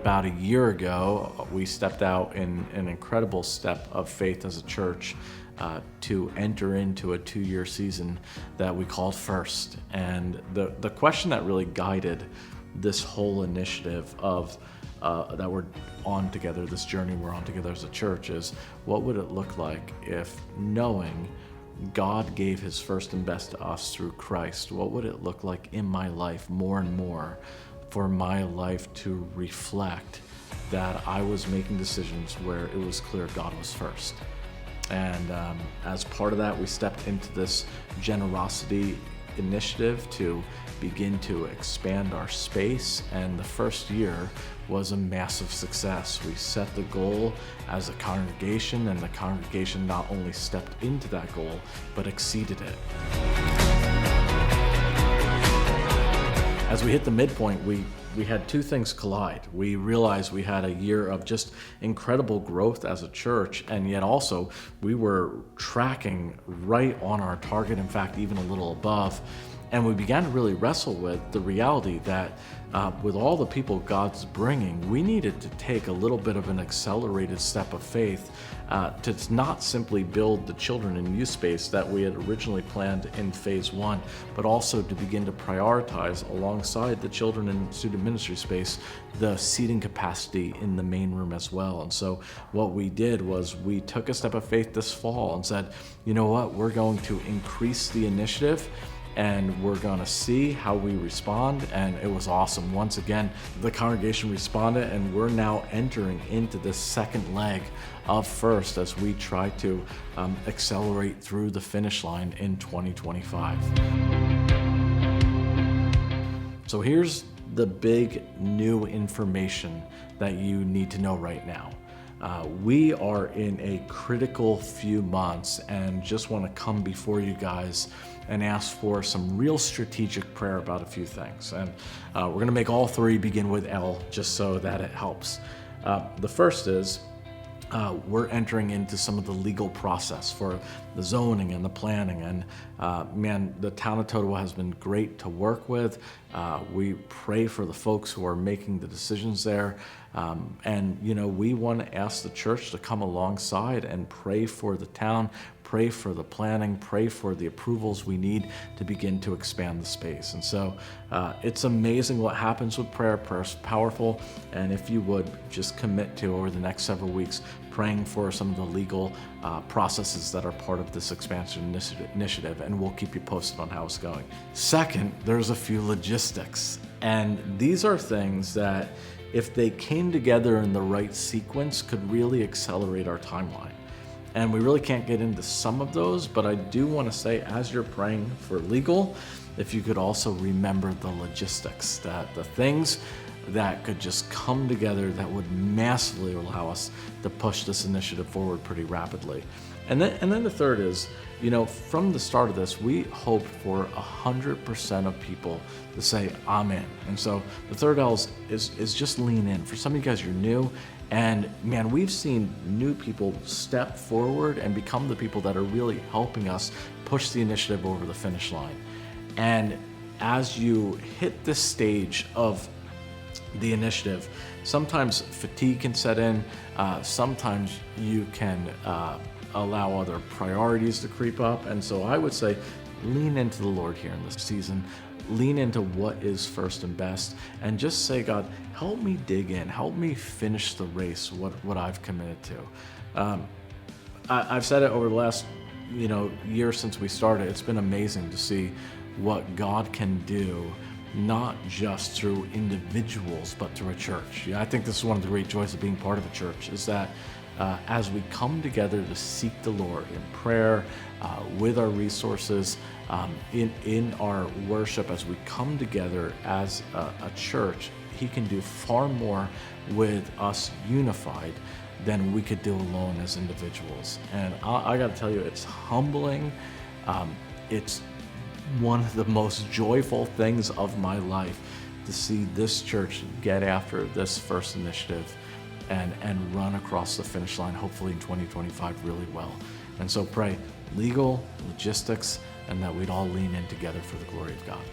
about a year ago, we stepped out in an incredible step of faith as a church to enter into a 2-year season that we called First. And the question that really guided this whole initiative of that we're on together, this journey we're on together as a church, is what would it look like if, knowing God gave his first and best to us through Christ, what would it look like in my life more and more for my life to reflect that I was making decisions where it was clear God was first? And as part of that, we stepped into this generosity initiative to begin to expand our space, and the first year was a massive success. We set the goal as a congregation, and the congregation not only stepped into that goal, but exceeded it. As we hit the midpoint, we had two things collide. We realized we had a year of just incredible growth as a church, and yet also we were tracking right on our target, in fact, even a little above. And we began to really wrestle with the reality that with all the people God's bringing, we needed to take a little bit of an accelerated step of faith to not simply build the children and youth space that we had originally planned in phase 1, but also to begin to prioritize alongside the children and student ministry space, the seating capacity in the main room as well. And so what we did was we took a step of faith this fall and said, you know what, we're going to increase the initiative, and we're going to see how we respond. And it was awesome. Once again, the congregation responded, and we're now entering into the second leg of First as we try to accelerate through the finish line in 2025. So here's the big new information that you need to know right now. We are in a critical few months, and just want to come before you guys and ask for some real strategic prayer about a few things. And we're going to make all three begin with L, just so that it helps. The first is we're entering into some of the legal process for the zoning and the planning. And man, the town of Totowa has been great to work with. We pray for the folks who are making the decisions there. And, you know, we want to ask the church to come alongside and pray for the town, pray for the planning, pray for the approvals we need to begin to expand the space. And so it's amazing what happens with prayer. Prayer's powerful. And if you would just commit to, over the next several weeks, praying for some of the legal processes that are part of this expansion initiative, and we'll keep you posted on how it's going. Second, there's a few logistics. And these are things that, if they came together in the right sequence, could really accelerate our timeline. And we really can't get into some of those, but I do want to say, as you're praying for legal, if you could also remember the logistics, that the things that could just come together that would massively allow us to push this initiative forward pretty rapidly. And then the third is, you know, from the start of this, we hope for 100% of people to say, I'm in. And so the third L is just lean in. For some of you guys, you're new. And man, we've seen new people step forward and become the people that are really helping us push the initiative over the finish line. And as you hit this stage of the initiative, sometimes fatigue can set in. Sometimes you can allow other priorities to creep up. And so I would say, lean into the Lord here in this season. Lean into what is first and best, and just say, God, help me dig in, help me finish the race, what I've committed to. I've said it over the last year since we started. It's been amazing to see what God can do, not just through individuals, but through a church. I think this is one of the great joys of being part of a church, is that as we come together to seek the Lord in prayer, with our resources, in our worship, as we come together as a church, He can do far more with us unified than we could do alone as individuals. And I got to tell you, it's humbling. It's one of the most joyful things of my life to see this church get after this first initiative and run across the finish line, hopefully in 2025 really well. And so pray legal, logistics, and that we'd all lean in together for the glory of God.